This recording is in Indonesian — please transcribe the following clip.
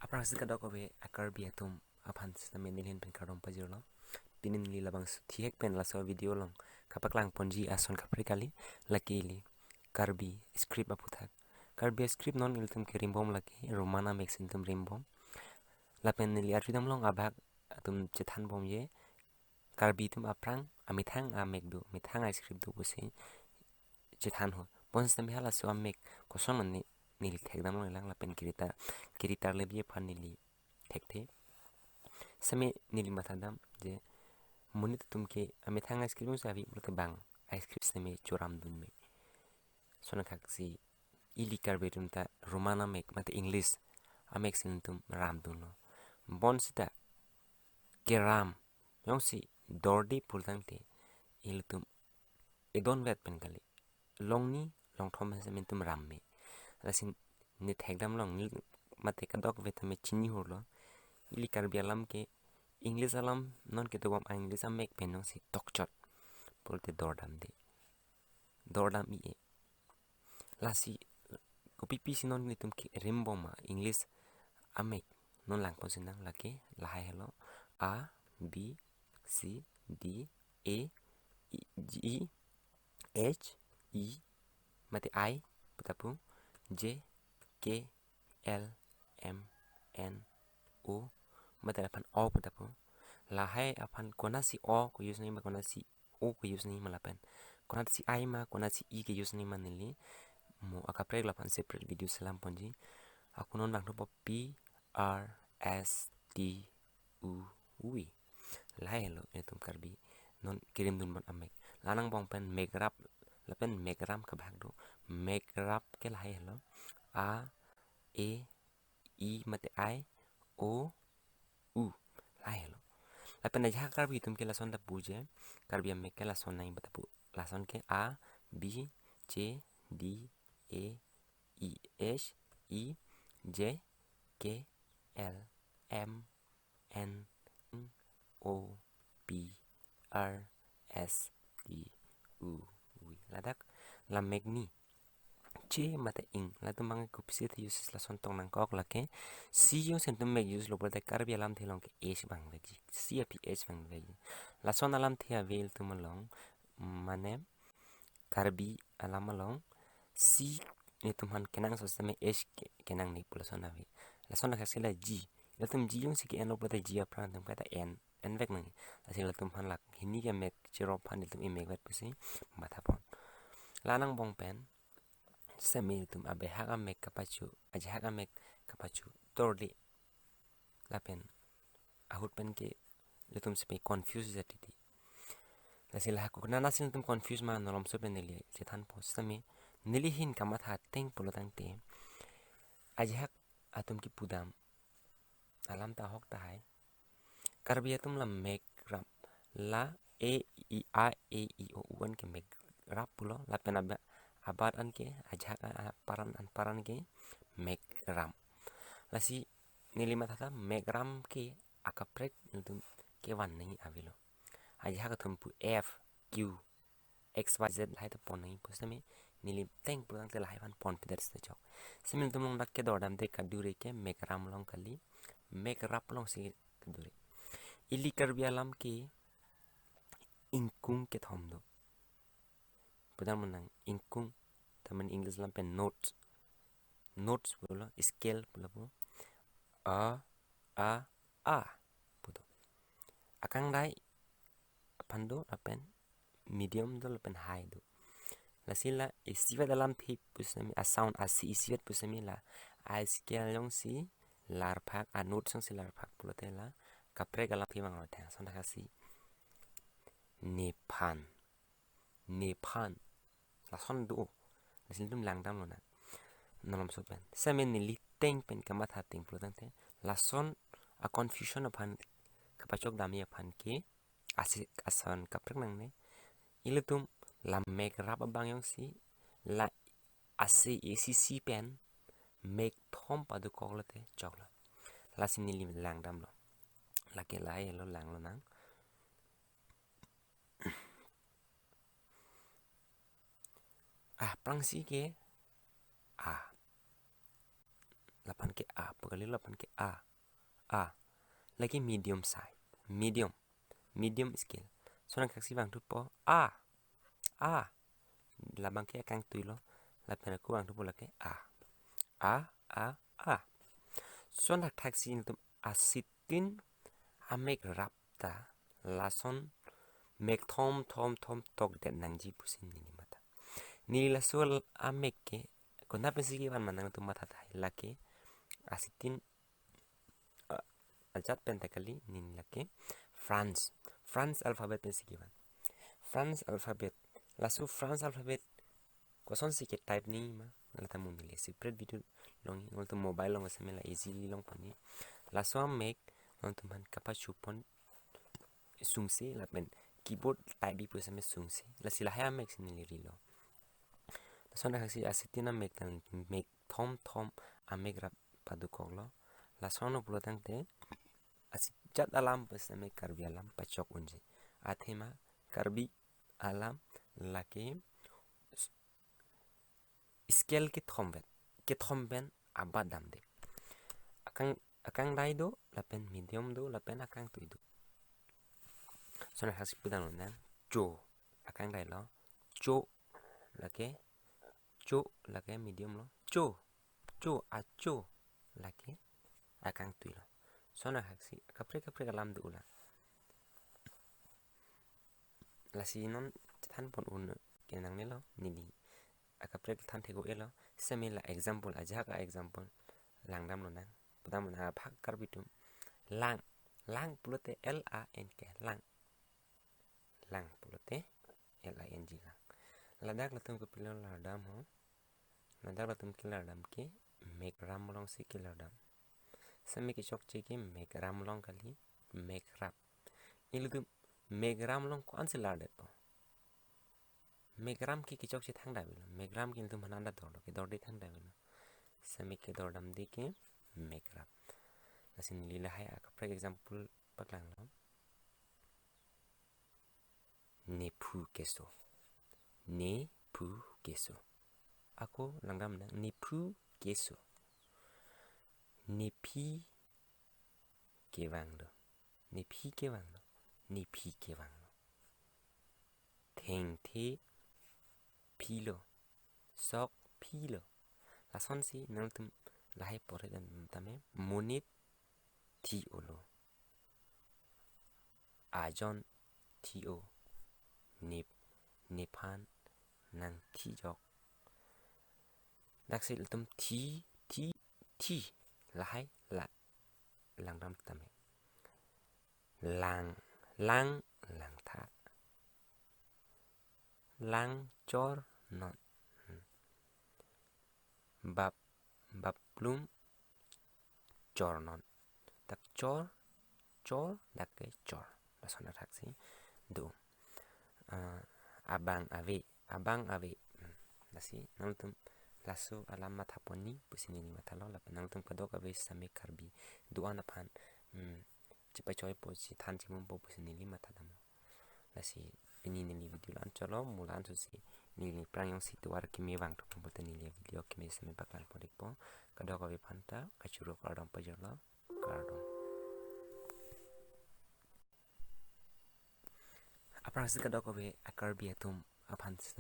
Aprang kadokobe akar biatum aphan sistem nilhin pen karom pajirlo pinin li labang thiek pen la so video long kapaklang ponji ason kaprikali lakili karbi script aputhak karbi script non iltum ke rimbom laki romana mexin tum rimbom lapen nili atridam long abak tum chethan bom ye karbi tum aprang amithang amekdu mithang a script du busi chethan ho bon sistem hala so amek koson man nil thekdam long lang lapen kiritar lebye phan nili thekte same nili mathadam je munit tumke amithang ice cream sabi prote bang ice cream same choram dun me sona kaksi ili karbetum ta romana mek mate english amek sintum ram dun no bon sita keram yong si dorde pultang te iltum edon vet pen kali longni long thom same tum ram me lasin ni thekdam long ni mate kadok vetame chini holo ili karbi alam ke English alam non ke to English amek penong si tokchot polte dordam i lasi kopipi sinon ni tum ki rimboma English amek non lang pon sinang lake lahai hello a b c d a g h e mate I putapu j k l m n o mate apan o putapu lahai apan kona si o ko use ni ma kona si o ko use ni malapan kona si I ma kona si e ke use ni manili mo akaprek lapan separate video salam ponji aku non bang po p r s t u w lahai hello etum karbi non kirim dun bon amek lanang bong pen megrap lapen megram ka bhagdo megrap ke lahai hello a e I mate I o u lahai hello lapen aja karbi tum ke lason da puje karbi amek ke lason nai batapu lason ke a b c d e I h I j k l m n o p r s t u w ladak la megni c mate ing la tum mang ko pisi thi use la son tong nang kok la ke si yo sen tum meg use lo bote karbi alam thi long ke h bang veji c p h bang veji la son alam thi avel tum long mane karbi alam long si ni tum han kenang so same h kenang ni pula son ave la son la kasela g la tum g yung si ke en lo bote g apran tum kata n vek nang asin la tum han lak hini ke mek chiro phan tum i mek vet pusi matha pon lanang bong pen same tum abe haga mek kapachu aja haga mek kapachu torli lapen ahut pen ke letum sepe confuse jatiti lasila haku nana sin tum confuse ma nolom so pen nili sethan po same nili hin kamatha teng polotang te aja hak atum ki pudam alam ta hok ta hai karbi atum la mek ram la e I a e I o u ke mek rap pulo lapen abar an ke aja paran ke mek ram lasi nili mathata mek ram ke akaprek ntum ke wan nahi avilo aja ka tum pu f q x y z lai ta pon nahi pusame nili teng pulang te lai van pon pider sta chok simin tum long dak ke dordam de kadure ke mek ram long kali mek rap long si kadure ili karbi alam ke ingkung ke thomdo pudam menang ingkung taman english lam pen notes bola scale bola po a pudo akang dai pando apen medium do apen high do lasila isiva dalam thi pusami a sound a si isivet pusami la a scale long si lar phak a note song si lar phak pulo tela kapre gala thi mang ta sonda kasi nephan la son do lasin dum lang dam lona nolom so pen semen ni liteng pen kamat hating pulo tang te la son a confusion upon kapachok dami upon ke asan kaprek nang ne ilutum la mek rap bang yong si la ase si pen mek thom padu koglate chokla la sinili lang dam lo la ke lai lo lang lo nang prang si ke lapan ke pagali lapan ke a lagi medium size medium scale so nang kaksi bang tu po a labang ke akang tuilo lapan aku bang tu po lake a so nak taksi itu asitin amek rapta lason mek thom tok det nangji pusin nini mata nili la so amek ke kona pensiki ban manang tu mata thai lake asitin ajat pentakali nini lake France alphabet pensiki ban France alphabet lasu France alphabet koson si ke type ni ma ngalata mun nili separate video long ngol tu mobile long asemela easily long pani laso amek non tu man kapa chupon sungse lapen keyboard type bi puse me sungse la sila ha amek sinili rilo so na kasi asitina mek tan mek thom amek rap padukok lo la sono pulotang te asit jat alam puse me karbi alam pachok unji athema karbi alam lake scale ke thomben abadam de akang dai do lapen medium do lapen akang tuidu so na kasi pudan nan cho akang dai lo cho lake medium lo cho lake akang tuilo so na kasi kapre alam du ula lasi non than pon un kenang ne lo nili akapre than thego elo semela example aja ka example langdam lo nang pudam na phak karbitum lang pulote LAN ke lang pulote LING lang ladak latum ke pilon ladam ho ladak latum ke ladam ke mek ram long si ke ladam semi ke chok che ke mek ram long kali mek rap iludum mek ram long ko anse ladet po mek ram ke chok che thang dabil mek ram ke tum hananda dor de thang dabil semi ke dor dam de ke mek rap lasin lila hai akapre example paklang lo nepu keso ako langdam na nepu keso nepi kewang lo theng the pilo sok pilo lason si nang tum lahai pore dan tame monit ti olo ajon ti o nepan nang ti jok dakse tum ti lahai la langdam tame lang tha lang chor non bap plum chor non tak chor dak ke chor lasona taksi do abang ave lasi nangtum lasu alam mathaponi pusini ni mathalo lapan nangtum kadok ave same karbi doana pan cipa coy po si than cimum po pusini ni mathadam lasi ini ni video lan cholo mulan su si ni prang yang situar kimi wang tu pembuatan ni video kimi same bakal podik po kadok ave phanta kachuro kardam pajalo kardom apa sih kadok ave akarbi atum aphan